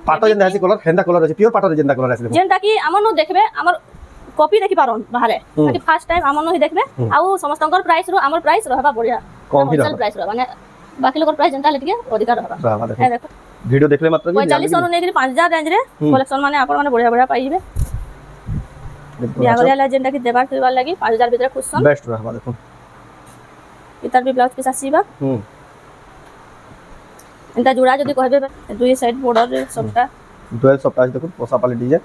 পাটো যেন আছে colour হেন্দা colour আছে পিওর পাটো যেনটা কলর আছে দেখুন যেনটা কি আমানো দেখবে আমার কপি দেখি পারন বাহারে বাকি ফার্স্ট টাইম আমানো হি দেখবে আউ সমস্তଙ୍କର প্রাইস रो हमर प्राइस रहबा बढ़िया कम ही होलसेल प्राइस रो माने बाकी लोकर प्राइस जेनता लेटिके अधिकार रहबा बाबा देखो ए देखो वीडियो देखले मात्र 45 ରୁ नेकरी 5000 रेंज रे कलेक्शन माने आपण माने बढ़िया बढ़िया पाई जिवे बियागरिया ला जेनटा की देबार फिरबार लागि 5000 भीतर कुशन बेस्ट रहबा देखो इतार भी ब्लाउज पीस आसीबा एंता जुड़ा जदी कहबे दुई साइड बॉर्डर रे सबटा डुअल सप्टा देखो पोसा पाले डिजाइन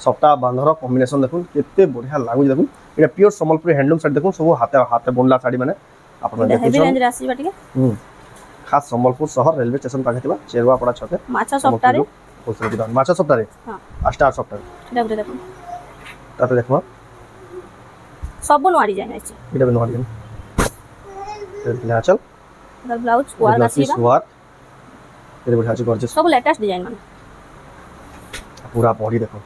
सप्ता बांधर कॉम्बिनेशन देखो केते बढ़िया लागु देखो एटा प्योर संबलपुरी हैंडलूम साड़ी देखो सब हाथे हाथे बनला साड़ी माने आपण हेवी रेंज रे आसीबा टिके खास संबलपुर शहर रेलवे स्टेशन पाखे थिबा चेरवा पड़ा छके माछा सप्ता रे होलसेल दुकान माछा सप्ता रे हां स्टार सप्ता एटा देखो ताते देखो सब नवा डिजाइन आछि एटा भी नवा डिजाइन ले चल इधर ब्लाउज वार आसीबा वार एटा बढ़िया अछि गॉर्जियस सब लेटेस्ट डिजाइन माने पूरा बॉडी देखो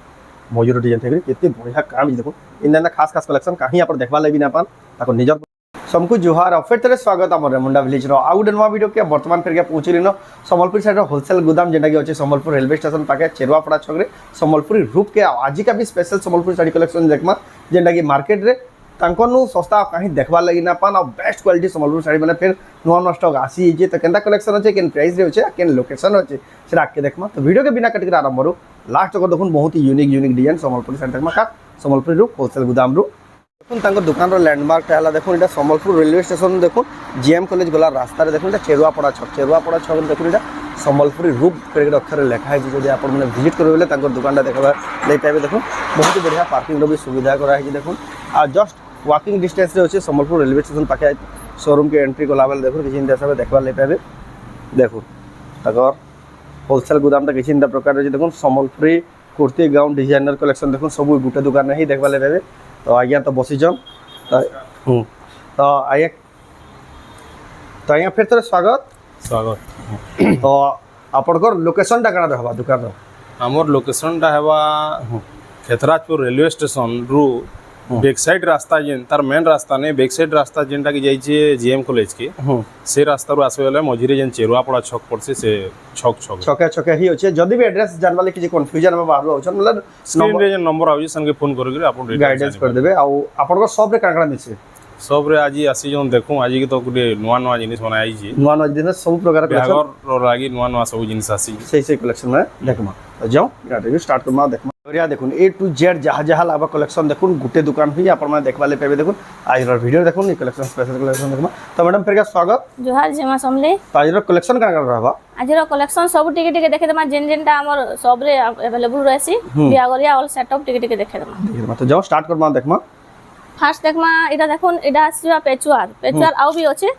मयूर डिजाइन थे केते बढ़िया काम देखो इनना खास खास कलेक्शन कहीं आप देखबा लेबी ना पान ताको निजर सबको जोहार फिर तेरे स्वागत हमर रेमुंडा विलेज रो आउट नवा वीडियो के वर्तमान फिर के पहुंचली न संबलपुर साइड रो होलसेल गोदाम जेंटा के अछि संबलपुर रेलवे स्टेशन पाके चेरवापड़ा छक रे संबलपुरी रूप के आज का भी स्पेशल संबलपुर साड़ी कलेक्शन देखमा जेंटा की मार्केट रे तांकनु सस्ता कहीं देखबा लगी ना पान और बेस्ट क्वालिटी संबलपुर साड़ी माने फिर नुआ नुआ स्टॉक आसी जे त केंदा कलेक्शन अछि केन प्राइस रे अछि केन लोकेशन अछि सेरा आके देखमा तो वीडियो के बिना कटकर आरंभ करू लास्ट तक देखुन बहुत ही यूनिक डिजाइन संबलपुरी साड़ी देखमा का संबलपुरी रूप होलसेल गोदाम रू देखुन तांको दुकान रो लैंडमार्क हला देखुन एटा संबलपुर रेलवे स्टेशन देखुन जीएम कॉलेज गला रास्ता रे देखुन एटा चेरुआपड़ा छक देखुन एटा संबलपुरी रूप करके अक्षर लिखा है जदि आप माने विजिट करबे तांको दुकानटा देखबा ले पाबे देखुन बहुत बढ़िया पार्किंग रो भी सुविधा करा है देखुन आ जस्ट वॉकिंग डिस्टेंस रे अछि संबलपुर रेलवे स्टेशन पाके शोरूम के एंट्री कोला बेल देखुन किछि इंदा सब देखबा ले पाबे देखुन तकर होलसेल गोदाम किसी प्रकार देखो Sambalpuri kurti gown designer collection देखो सब गोटे दुकान ही देखा ले पाबे तो आज्ञा तो बसीचन तो आज्ञा फिर थोड़े स्वागत तो आपनकर लोकेशन टा कना रहबा दुकान रो हमर लोकेशन टा हेबा खेतराजपुर रेलवे स्टेशन रु बैक साइड रास्ता जेन तार मेन रास्ता ने बैक साइड रास्ता जेनटा की जाई छे जीएम कॉलेज के से रास्ता रु आसे वाला मझिरे जेन चेरुआपड़ा छक पड़से से छके ही होचे जदी भी एड्रेस जानवा ले कि कंफ्यूजन में बाहर होछ मतलब स्क्रीन रे जेन नंबर आउछ सन के फोन करके आपन गाइडेंस कर देबे आ आपन को सब रे काकड़ा मिसे सब रे आज आसी जोन देखू आज के तो गुटे नुवा नुवा जिनिस बना आई छी नुवा नुवा जिनिस सब प्रकार कलेक्शन रो लागी नुवा नुवा सब जिनिस आसी सही कलेक्शन में देखमा तो जाओ या रिव्यू स्टार्ट करमा देखमा बढ़िया देखुन ए टू जेड जहाँ जहाँ लाबा कलेक्शन देखुन गुटे दुकान भी आप देखवा ले पाबे देखुन आज वीडियो देखुन कलेक्शन स्पेशल कलेक्शन देखमा तो मैडम फिर स्वागत जोहार जेमा समले तो आज कलेक्शन का रहबा आज कलेक्शन सब टिके टिके देखे दमा जेन जेनटा हमर सब रे अवेलेबल रहसी बियागरिया ऑल सेटअप टिके टिके देखे दमा तो जाओ स्टार्ट करमा देखमा फास्ट देखमा इटा देखुन इटा आसीबा पेचुआर आउ भी अछि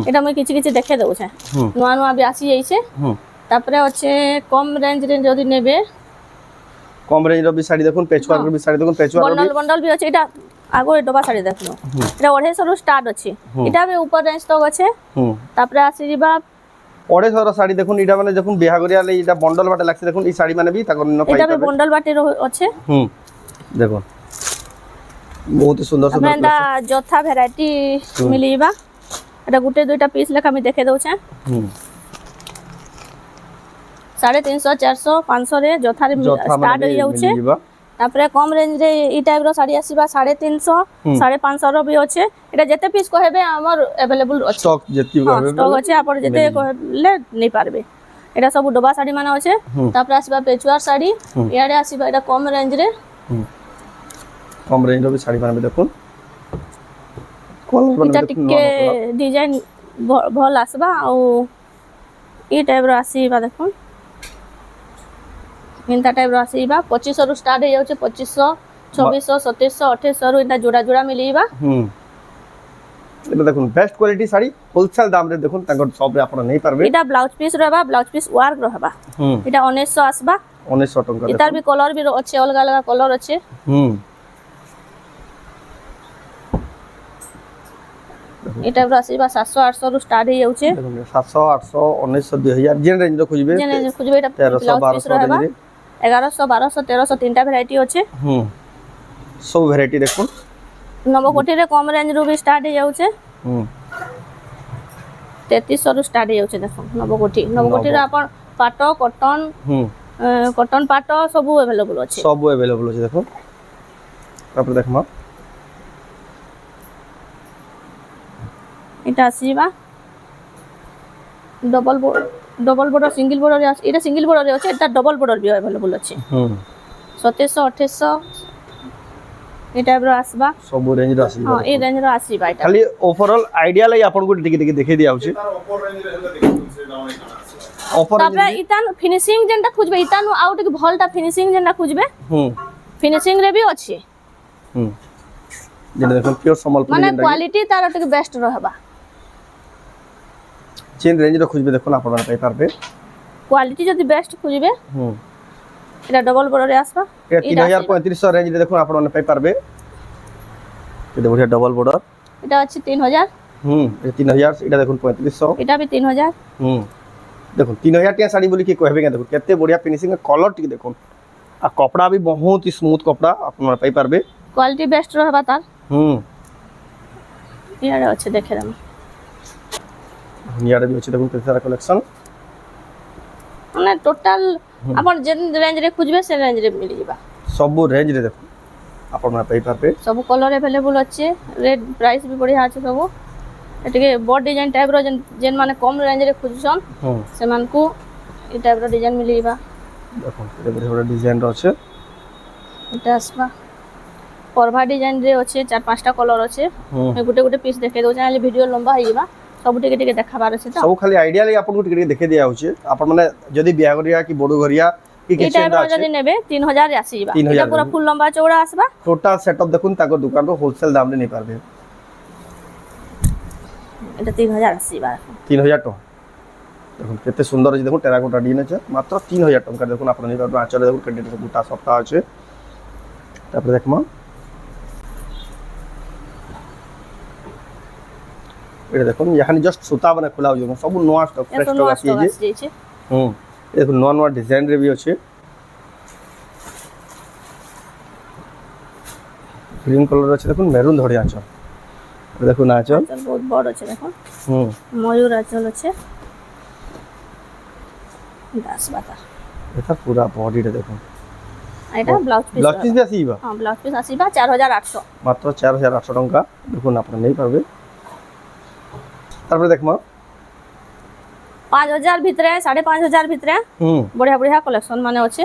इटा मैं किछि किछि देखे दउ छै नुवा नुवा भी आसी जाई छै तापरे अछि कम रेंज रे जदी नेबे कम रेंज रो भी साड़ी देखुन पेचुआर रो भी साड़ी देखुन पेचुआर बंडल बंडल भी अछि इटा आगो डबा साड़ी देखलो इटा 250 रो स्टार्ट अछि इटा भी ऊपर रेंज तक अछि तापरे आसी जिबा 250 साड़ी देखुन इटा माने देखुन बिहागरिया ले इटा बंडल बाटे लागसे देखुन ई साड़ी माने भी ताको न पाई इटा भी बंडल बाटे अछि देखो बहुत ही सुंदर सुंदर अपना जोथा वैरायटी मिलीबा एटा गुटे दुईटा पीस लेखा मी देखे दउ छै 350 400 500 रे जोथा रे स्टार्ट हो जाउ छै तापरे कम रेंज रे ई टाइप रो साड़ी आसीबा 350 550 रो भी अछि एटा जते पीस कहबे हमर अवेलेबल अछि स्टॉक जति कहबे स्टॉक अछि आपण जते कहले नै पारबे एटा सब डबा साड़ी माने अछि तापरे आसीबा पेचुआर साड़ी याडे आसीबा एटा कम रेंज रे कम रेंज रो भी साड़ी माने देखुन कलर इटा टिके डिजाइन भल आसबा आ ई टाइप रो आसीबा देखुन इनता टाइप रो आसीबा 2500 रु स्टार्ट हो जाउ छै 2500 2400 2700 2800 रु इनता जोड़ा जोड़ा मिलीबा एटा देखुन बेस्ट क्वालिटी साड़ी होलसेल दाम रे देखुन तांकर सब रे आपण नै पारबे इटा ब्लाउज पीस रहबा ब्लाउज पीस वर्क रहबा इटा 1900 आसबा 1900 टका इतार भी कलर भी अच्छे अलग अलग कलर अच्छे एटा आसीबा 700 800 रु स्टार्ट हो जाउ छै 700 800 1900 2000 जेन रेंज रो खोजबे जेन रेंज खोजबे एटा 1300 1200 1100 1200 1300 तीनटा वैरायटी अछि सब वैरायटी देखुन नवकोटी रे कम रेंज रु भी स्टार्ट हो जाउ छै 3300 रु स्टार्ट हो जाउ छै देखो नवकोटी रे अपन পাট কটন হুম কটন পাট সবু अवेलेबल আছে सब अवेलेबल আছে দেখুন তারপরে দেখমা এটা আসিবা ডবল বর্ডর সিঙ্গেল বর্ডর আছে এটা সিঙ্গেল বর্ডর আছে এটা ডবল বর্ডর বি अवेलेबल আছে হুম 2700 2800 এটা এবার আসবা सब रेंज ର আসি হ্যাঁ এই রেঞ্জর আসিবা এটা খালি ওভারঅল আইডিয়া লাগি আপনকু টিকে দেখাই দিয়া হচ্ছে তার অপর রেঞ্জরে হেলে দেখুছে ডাউন এখানে আছে অফার তারপরে ইতান ফিনিশিং যেটা খুঁজবে ইতানু আউ টিকে ভলটা ফিনিশিং যেটা খুঁজবে হুম ফিনিশিং রে বি আছে হুম যেটা দেখুন পিওর সম্বলপুরি মানে যেটা কোয়ালিটি তার টিকে বেস্ট রহবা চেন রেঞ্জ র খুঁজবে দেখুন আপনারা পাই পারবে কোয়ালিটি যদি বেস্ট খুঁজবে হুম এটা ডবল বর্ডরে আসবা এটা 3500 রেঞ্জ রে দেখুন আপনারা পাই পারবে এটা বড়িয়া ডাবল বর্ডর এটা আছে 3000 হুম এটা 3000 এটা দেখুন 3500 এটা বি 3000 হুম দেখুন 3000 টিয়া শাড়ি বলি কি কইবে কেন দেখুন কেতে বড়িয়া ফিনিশিং কলর টিকে দেখুন আর কপড়া भी बहुत ही स्मूथ कपड़ा আপনারা পাই পারবে কোয়ালিটি বেস্ট রহবা তার হুম ইয়ারে আছে দেখে দাম ইয়ারে भी আছে দেখুন কেতে সারা কালেকশন মানে টোটাল আপন যে রেঞ্জ রে খুঁজবে সে রেঞ্জ রে মিলি যাবা सब रेंज रे देखुन আপনারা পাই পারবে सब कलर अवेलेबल আছে রেট প্রাইস भी बढ़िया আছে सब এটাকে বড় ডিজাইন টাইপ র যেন মানে কম রেঞ্জ রে খুঁজছন হুম সেমানকু এই টাইপ র ডিজাইন মিলি যাবা দেখুন এটা বড় ডিজাইন আছে এটা আসবা পরভা ডিজাইন রে আছে চার পাঁচটা কলর আছে হুম আমি গুটে গুটে পিস দেখাই দઉં চাইলে ভিডিও লম্বা হই যাবা সব টিকে দেখাবার আছে তো सब खाली आइडिया ले आपन को टिके देखे दिया होचे आपन माने जदी बिया करिया कि बड़ो घरिया कि এই किचन টাইপ दा র যদি আছে নেবে 3000 রে আসি যাবা 3000 এটা পুরো ফুল লম্বা চওড়া আসবা टोटल सेटअप देखुन ताको दुकान रो होलसेल दाम ले नहीं पारबे এটা 3000 আসি যাবা 3000 टका দেখুন কেতে সুন্দর আছে দেখুন টেরাকোটা ডিজাইন আছে মাত্র 3000 টাকা দেখুন আপনারা নিতে পারবেন আঁচলে দেখুন ক্রেডিট গোটা সপ্তাহ আছে তারপরে দেখমা এটা দেখুন এখানে জাস্ট সুতা মানে খোলা হয়ে যাবে সব নয়া স্টক ফ্রেশ এত স্টক নষ্ট আছে এই যে আসছে হুম এই দেখুন নয়া নয়া ডিজাইন রে भी আছে গ্রিন কালার আছে দেখুন মেরুন ধরে আঁচল এটা দেখুন আঁচল আঁচল বহুত বড় আছে দেখুন হুম ময়ূর আঁচল আছে 10 বাতা এটা পুরা বডিটা দেখুন এটা ব্লাউজ পিস ব্লাউজ পিস দিয়ে আসিবা হ্যাঁ ব্লাউজ পিস আসিবা 4800 মাত্র 4800 টাকা দেখুন আপনারা নেই পারবে তারপরে দেখমা 5000 ভিতরে 5500 ভিতরে হুম বড়িয়া বড়িয়া কালেকশন মানে আছে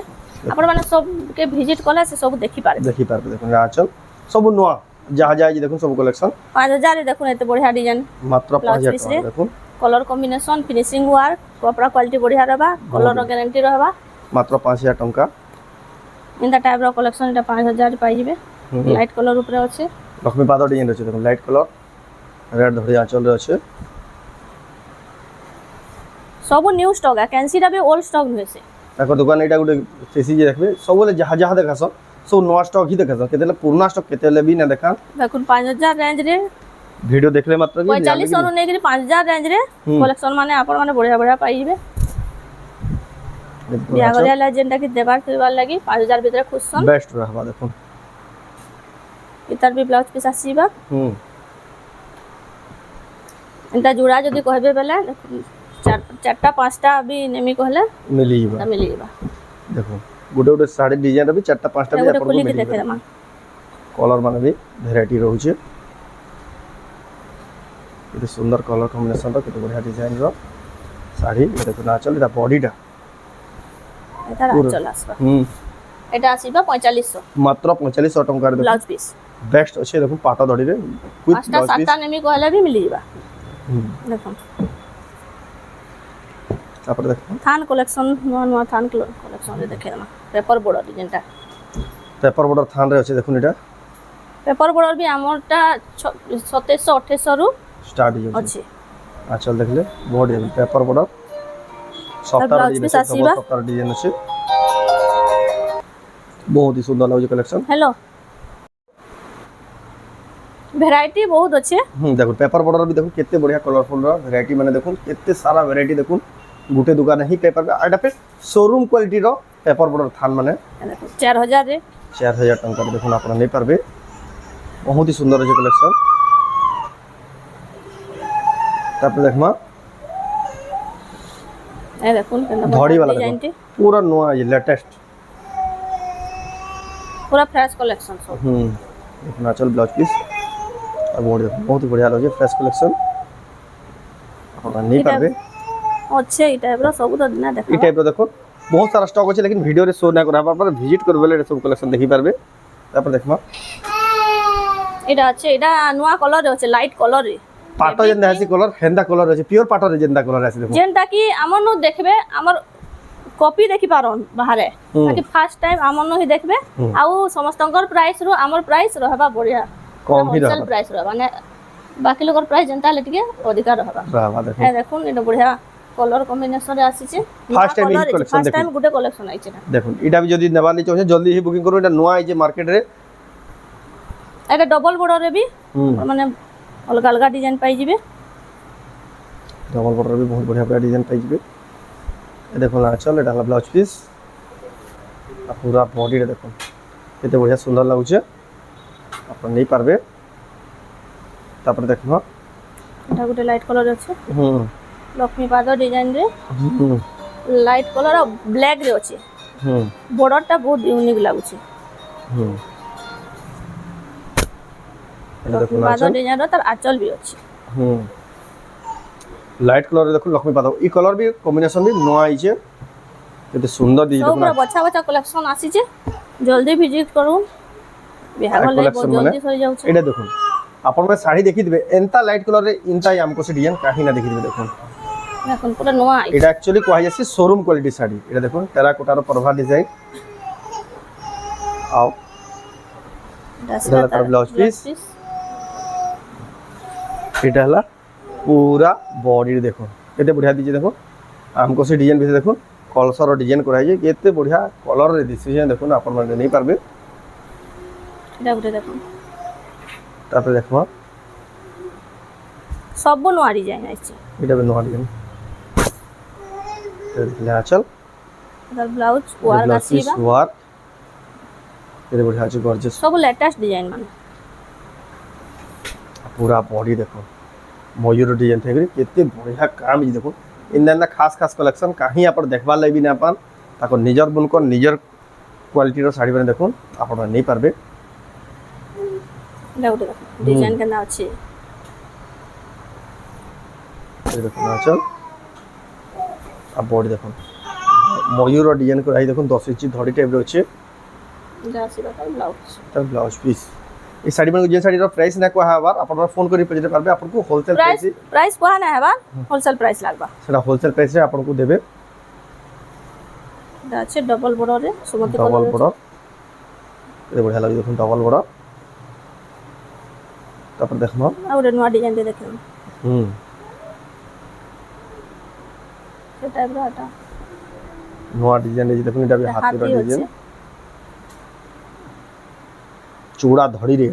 আপন মানে সবকে ভিজিট কলে সে সব দেখি পারে দেখি পারবে দেখুন আঁচল সব নয়া যাহা যায় দেখুন সব কালেকশন 5000 এ দেখুন এত বড়িয়া ডিজাইন মাত্র Blouse 5000 piece টাকা রে? দেখুন কলর কম্বিনেশন ফিনিশিং ওয়ার্ক কপড়া কোয়ালিটি বড়িয়া রবা কলর গ্যারান্টি রহবা মাত্র 5000 টাকা ইনটা টাইপ র কালেকশন এটা 5000 পাই যাবে হুম লাইট কলর উপরে আছে লক্ষ্মী পাতা ডিজাইন আছে দেখুন লাইট কালার রেড ধরে আঁচল আছে সব নিউ স্টক ক্যান্সিটা বি ওল্ড স্টক হইছে তারপর দোকান এটা গোটে ফেসি যে দেখবে সবলে যাহা যাহা দেখাছ সব নয়া স্টক হি দেখাছ কেতেলে পুরনা স্টক কেতেলে বি না দেখা দেখুন 5000 রেঞ্জ রে ভিডিও দেখলে মাত্র কি 45 ରୁ ନେଇକିରି 5000 ରେଞ୍ଜ ରେ କଲେକ୍ସନ ମାନେ ଆପଣ ମାନେ ବଢିଆ ବଢିଆ ପାଇଯିବେ ବିହାଘରିଆ ହେଲା ଯେନ୍ଟା କି ଦେବାର ଥିବାର ଲାଗି 5000 ଭିତରେ ଖୁସନ୍ বেস্ট রাখবা দেখুন ইতার বি ব্লাউজ পিস আসিবা হুম এন্টা জোড়া যদি কহবে বেলে চারটা পাঁচটা বি নেমি কহলে মিলি যাবা তা মিলি যাবা দেখুন গোটে গোটে শাড়ি ডিজাইন রে 4টা 5টা বি এগুলো আপন খুলিকি মিলি দেখে যাবা দেমা কলর মানে বি ভ্যারাইটি রହୁছে এটা সুন্দর কলর কম্বিনেশন র কেতে বড়িয়া ডিজাইন র শাড়ি এটা দেখুন আঁচল এটা বডিটা এটা আঁচল আসবা হুম এটা আসিবা 4500 মাত্র 4500 টাকার দেখুন ব্লাউজ পিস বেস্ট আছে দেখুন পাটা ধরি রে উইথ পাঁচটা ব্লাউজ পিস সাতটা নেমি কহলে বি মিলি যাবা হুম দেখুন তারপরে দেখুন থান কলেকশন নয়া নয়া থান কলেকশন রে দেখে দেমা পেপার বড় ডিজাইনটা পেপার বর্ডার থান রে আছে দেখুন এটা পেপার বড় বি আমরটা 2700 2800 রু স্টার্ট হয়ে যাচ্ছে আছে আঁচল দেখলে বডি পেপার বর্ডার সপ্তাহ blouse piece আসিবা? সপ্তাহ ডিজাইন আছে বহুত হি সুন্দর লাগুছে কালেকশন হ্যালো ভ্যারাইটি বহুত আছে দেখুন পেপার বর্ডার भी দেখুন কেতে বড়িয়া কলরফুল র ভ্যারাইটি মানে দেখুন কেতে সারা ভ্যারাইটি দেখুন গুটে দোকানে হি পেপার এটা ফির শোরুম কোয়ালিটি র পেপার বর্ডার থান মানে 4000 রে 4000 টাকা দেখুন আপনারা নেই পারবে বহুত হি সুন্দর আছে কালেকশন তারপরে দেখমা ଏ ଦେଖୁନ୍ କେନ୍ତା ଧଡ଼ି वाला डिजाइन देखो पूरा नया ये लेटेस्ट पूरा फ्रेश कलेक्शन सब देखो आंचल ब्लाउज पीस और बॉडी देखो बहुत ही बढ़िया लगे फ्रेश कलेक्शन आप नहीं इटा- पारबे अच्छे ई टाइप रो सब तो ना ई देखा टाइप रो देखो बहुत सारा स्टॉक अछि लेकिन वीडियो रे शो ना करा पर विजिट करबेले सब कलेक्शन देखि पारबे तापर देखमा এটা আছে এটা নয়া কলর আছে লাইট কলর রে पाटो जेंदा हसी कलर हेंदा कलर अछि प्योर पाटो रे जेंदा कलर अछि देखो যেনটা কি আমার নু দেখবে আমার কপি দেখি পারন বাহারে তাকি ফার্স্ট টাইম আমার নু হি দেখবে আউ সমস্তঙ্কর প্রাইস রো আমার প্রাইস রহবা বড়িয়া कम ही হোলসেল रहबा প্রাইস রহবা মানে বাকি লোকর প্রাইস যেনটা হলে টিকে অধিকার রহবা रहबा देखो হ্যাঁ দেখুন এটা বড়িয়া কলর কম্বিনেশন রে আসিছে First time এই collection ফার্স্ট দেখুন। টাইম গুটে কালেকশন আইছে না देखो इटा भी जदी नेवाली चाहे जल्दी ही बुकिंग करो इटा नया आइजे मार्केट रे এটা ডবল বর্ডার রে भी মানে অলগা অলগা ডিজাইন পাই যাবে डबल बॉर्डर भी बहुत बढ़िया बढ़िया डिजाइन पाई जिबे ए देखो आंचल एटा हला ब्लाउज पीस आ पूरा बॉडी रे देखो केते बढ़िया सुंदर लागुचे अपन नहीं पारबे तापर देखो এটা গুটে লাইট কলর আছে हम्म লক্ষ্মী পাদ ডিজাইন রে हम्म লাইট কলর আর ব্ল্যাক রে আছে हम्म বর্ডারটা বহুত ইউনিক লাগুছে हम्म ए देखो লক্ষ্মী পাদ आंचल ডিজাইন র তার আঁচল भी আছে लाइट कलर रे देखो लक्ष्मी पादव ई कलर भी कॉम्बिनेशन भी नया आइचे केते सुंदर दी সব देखो পুরা বছা বছা কালেকশন আসিছে জলদি ভিজিট করুন বিহার আর লাগি collection বহুত মানে? জলদি সরি যাচ্ছে एटा देखो अपन में साड़ी देखि दिबे एंता लाइट कलर रे इंता हमको से डिजाइन काहे ना देखि दिबे देखो এখন পুরা নোয়া আইছে এটা एक्चुअली কোয়া যাচ্ছে শোরুম কোয়ালিটি শাড়ি এটা দেখুন টেরাকোটার প্রভা ডিজাইন আও এটা এটা তার ব্লাউজ পিস এটা হলা पूरा बॉडी देखो केते बढ़िया दीजिए देखो हमको से डिजाइन भी देखो कलसर डिजाइन करा है केते बढ़िया कलर रे दिसिए देखो ना अपन माने नहीं पारबे এটা গুটে দেখুন तापर देखो সব নোয়া ডিজাইন আইছে এটা भी नया डिजाइन ले चल এটার ব্লাউজ ওয়ার ब्लाउज पीस আসিবা वर्क केते बढ़िया আছে गॉर्जियस সব লেটেস্ট ডিজাইন মানে पूरा बॉडी देखो मयूर डिजाइन थे केते बढ़िया काम जी देखो इंदा खास खास कलेक्शन कहीं आप देखबार लगे भी ना पान ताको निजर बुनकर निजर क्वालिटी रो साड़ी बने देखो आप नहीं पारबे এটা গুটে দেখুন ডিজাইন কেনা আছে ये देखो आंचल अब बॉडी देखो मयूर डिजाइन को आई देखो 10 इंच धड़ी टाइप रो अच्छे এটা আসিবা তার ব্লাউজ तब ब्लाउज पीस এই শাড়ি মানে যে শাড়ির প্রাইস না কোয়া হবার আপনারা ফোন করে পৌঁছতে পারবে আপনাকে হোলসেল প্রাইস প্রাইস প্রাইস কোয়া না হেবা হোলসেল প্রাইস লাগবা সেটা হোলসেল প্রাইসে আপনাকে দেবে এটা আছে ডবল বর্ডারে সুমতি ডবল কলর বর্ডার এটা বড়িয়া লাগে দেখুন ডবল বর্ডার তারপর দেখো আর ওটা নোয়া ডিজাইন দিয়ে দেখুন হুম এটা এবার এটা নয়া ডিজাইন এই যে দেখুন এটা হাতির হাতি ডিজাইন আছে চূড়া ধরি রে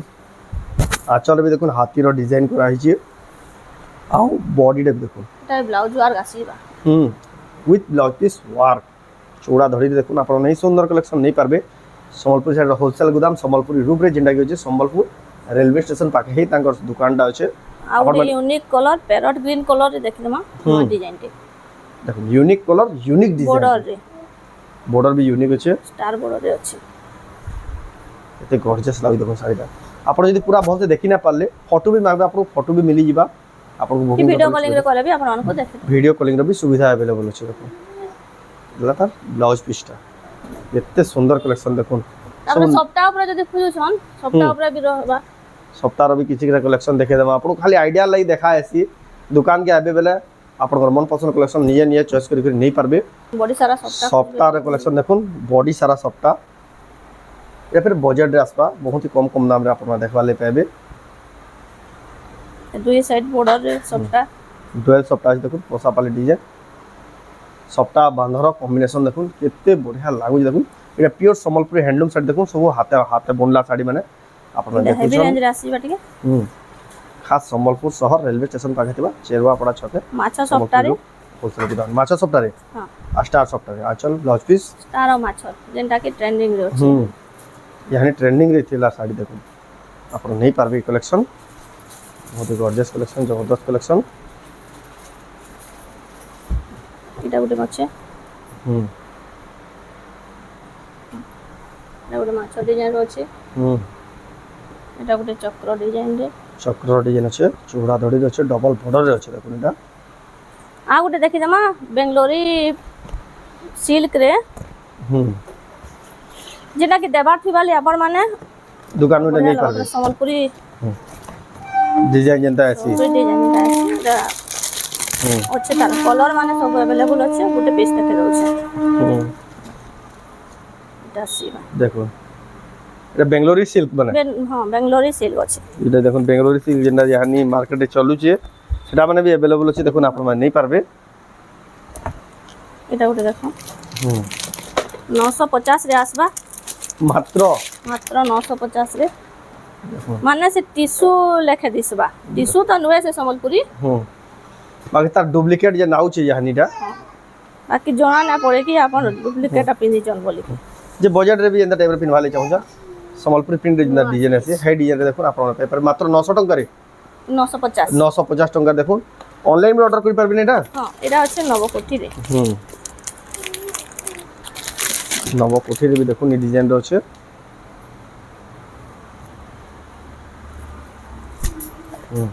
আঁচল भी দেখুন হাতির ডিজাইন করা হয়েছে আও বডিটা দেখুন এটা ব্লাউজ আর আসিবা উইথ ব্লাউজ পিস ওয়ার্ক চূড়া ধরি দেখুন আপনারা नहीं সুন্দর কালেকশন नहीं পারবে সম্বলপুর সাইড হোলসেল গোদাম সম্বলপুরি রূপ রে যেটা কি হচ্ছে সম্বলপুর রেলওয়ে স্টেশন পাখে হি তাঙ্কর দোকানটা আছে আর ওটা unique colour parrot green colour দেখলাম নোয়া ডিজাইনটি দেখুন unique colour unique design border রে বর্ডার भी यूनिक আছে স্টার বর্ডারে আছে এতে গর্জিয়াস লাগি দেখুন শাড়িটা আপনি যদি পুরা ভালসে দেখি না পারলে ফটো भी মাগবে আপনাকে ফটো भी মিলি ଯିବା ଆପଣଙ୍କୁ কি বুকিং ভিডিও কলিং রে করবে আপন অনকো দেখে ভিডিও কলিং ର ବି ସୁବିଧା अवेलेबल ଅଛି দেখুন এলা তার ব্লাউজ পিসটা এতে সুন্দর কালেকশন দেখুন তারপরে সপ্তাহ উপরে যদি খুঁজুছন সপ্তাহ উপরে বি রহবা সপ্তাহର ବି କିଛି କିଛି କଲେକ୍ସନ ଦେଖେଇ ଦେବା ଆପଣଙ୍କୁ ଖାଲି ଆଇଡ଼ିଆ ଲାଗି ଦେଖା ଆସି ଦୋକାନ କେ ଆବେ ବେଲେ ଆପଣଙ୍କର ମନ ପସନ୍ଦ କଲେକ୍ସନ ନିଜେ ନିଜେ ଚଏସ୍ କରି କରି ନେଇ ପାରବେ বডি সারা সপ্তাহ সপ্তাহର କଲେକ୍ସନ দেখুন বডি সারা সপ্তাহ या फिर बजट रे आसपा बहुत ही कम दाम रे आपन देखबा ले पाबे দুই সাইড বর্ডার রে সপ্তাহ डुअल सप्ताह देखुन पोसा पाले डिजाइन सप्ताह बांधर कॉम्बिनेशन देखुन केते बढ़िया लागु देखुन एटा प्योर संबलपुरी हैंडलूम साड़ी देखुन सब हाथे हाथे बुनला साड़ी माने आपन হেভি देखुन রেঞ্জ রে আসিবা টিকে खास संबलपुर शहर रेलवे स्टेशन पाखे थिबा चेरवा पड़ा छके মাছ সপ্তাহ রে होलसेल गोदाम माछा सप्ताह रे हां स्टार सप्ताह रे आचल ब्लाउज पीस স্টার আর মাছ যেটা কি ট্রেন্ডিং রে আছে यानी ट्रेंडिंग रे थिला साड़ी देखुन आपन नहीं पारबे कलेक्शन बहुत ही गॉर्जियस कलेक्शन जबरदस्त कलेक्शन এটা ଗୋଟେ ଅଛି ହୁଁ এটা ଗୋଟେ ମାଛ ଡିଜାଇନ ଅଛି ହୁଁ এটা ଗୋଟେ ଚକ୍ର ଡିଜାଇନ ରେ ଚକ୍ର ଡିଜାଇନ ଅଛି ଚୂଡ଼ା ଧଡ଼ି ଅଛି ଡବଲ ବର୍ଡରରେ ଅଛି ଦେଖୁନ ଏଟା ଆଉ ଗୋଟେ ଦେଖିଦେମା ବେଙ୍ଗଲୋରୀ ସିଲ୍କ ରେ ହୁଁ যেটা কি দেবার থিবালি আপন মানে দোকান রে নেই পারবে সম্বলপুরি ডিজাইন যেটা আছে ডিজাইনটা এটা হুম আছে তার কলর মানে সব अवेलेबल আছে গোটে পিস দেখে দউছে হুম এটা সিবা দেখুন এটা বেঙ্গলোরি সিল্ক মানে হ্যাঁ বেঙ্গলোরি সিল্ক আছে এটা দেখুন বেঙ্গলোরি সিল্ক যেটা যাহানি মার্কেটে চলুছে সেটা মানে বি अवेलेबल আছে দেখুন আপন মানে নেই পারবে এটা গোটে দেখো হুম 950 রে আসবা মাত্র মাত্র 950 রে মানে সে টিস্যু লেখে দিসবা টিস্যু তো নুয়ে সে সম্বলপুরি হুম বাকি তার ডুপ্লিকেট যে নাউছে যাহানিটা বাকি জনা না পড়ে কি আপন ডুপ্লিকেট পিনি চল বলি যে বজেট রে বি এন্তা টাইপ রে পিনভালে চাহুছ সম্বলপুরি প্রিন্ট যেটা ডিজাইন আছে সেই ডিজাইন রে দেখুন আপন পেপার মাত্র 900 টাকা রে 950 950 টাকা দেখুন অনলাইন রে অর্ডার করি পারবেন এটা হ্যাঁ এটা আছে নবকোঠি রে হুম নবকোঠির বি দেখুন এই ডিজাইন আছে হুম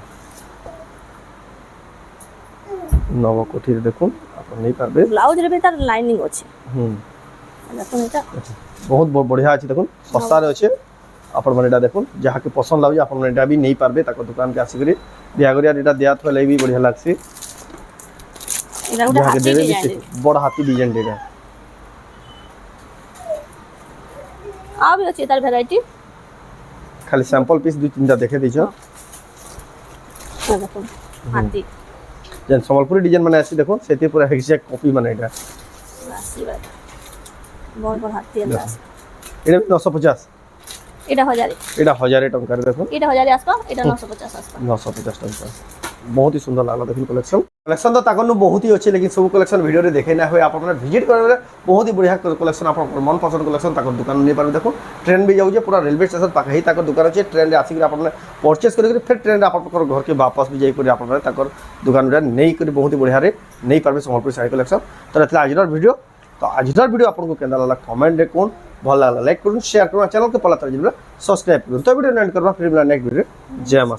নবকোঠির দেখুন আপনি নেই পারবে ব্লাউজ রে তার লাইনিং আছে হুম দেখুন এটা বহুত বঢ়িয়া আছে দেখুন সস্তারে আছে আপন মানে এটা দেখুন যাহাকে পছন্দ লাগুছে আপন মানে এটা বি নেই পারবে তাকে দোকান কে আসি করি বিয়াগরিয়া এটা দেয়া থলে বি বঢ়িয়া লাগছে এটা গোটে যাহাকে হাতি দেবে ডিজাইন বড় হাতি ডিজাইন এটা আর भी আছে তার ভ্যারাইটি খালি স্যাম্পল পিস দুই তিনটা দেখে দিছো দেখুন হাতি যেন সম্বলপুরি ডিজাইন মানে আছে দেখুন সেটি পুরো এক্সাক্ট কপি মানে এটা আশীর্বাদ বড় বড় হাতি আছে এটা 950 এটা হাজারে এটা 1000 টাকার দেখুন এটা হাজারে আসবা এটা 950 আসবা 950 টাকা बहुत ही सुंदर लागला देखिन कलेक्शन कलेक्शन तो ताकन बहुत ही अच्छे लेकिन सब कलेक्शन वीडियो रे देखे ना हुए आप विजिट करबे बहुत ही बढ़िया कलेक्शन आप मन पसंद कलेक्शन ताकर दुकान नहीं पारे देखो ट्रेन भी जाउजे पूरा रेलवे स्टेशन पाखे ही ताकर दुकान अछि ट्रेन रे आसी आप परचेस करके फिर ट्रेन रे आप घर के वापस भी जाई कर आप ताकर दुकान रे नहीं कर बहुत ही बढ़िया रे नहीं पारबे संबलपुर साड़ी कलेक्शन तो एतला आजर वीडियो तो आजर वीडियो आपन को केंदा लागला कमेंट रे कोन भल लागला लाइक करूँ शेयर करूँ चैनल के पहला तरह सब्सक्राइब करूँ तो वीडियो एंड करबा फिर मिला नेक्स्ट वीडियो जय मां।